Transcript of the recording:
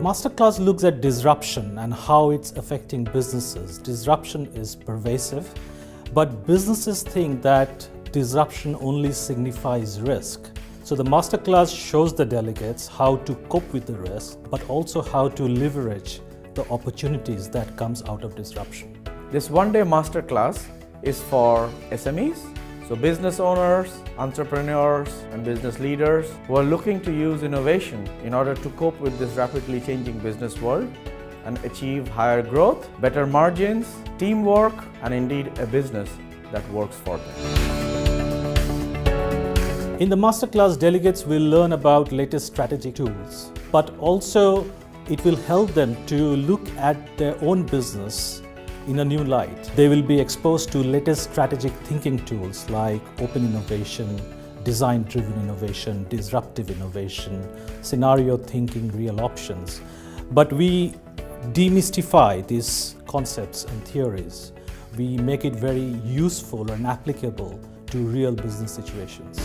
Masterclass looks at disruption and how it's affecting businesses. Disruption is pervasive, but businesses think that disruption only signifies risk. So the Masterclass shows the delegates how to cope with the risk, but also how to leverage the opportunities that comes out of disruption. This one-day Masterclass is for SMEs, so business owners, entrepreneurs, and business leaders who are looking to use innovation in order to cope with this rapidly changing business world and achieve higher growth, better margins, teamwork, and indeed a business that works for them. In the Masterclass, delegates will learn about latest strategic tools, but also it will help them to look at their own business in a new light. They will be exposed to latest strategic thinking tools like open innovation, design-driven innovation, disruptive innovation, scenario thinking, real options. But we demystify these concepts and theories. We make it very useful and applicable to real business situations.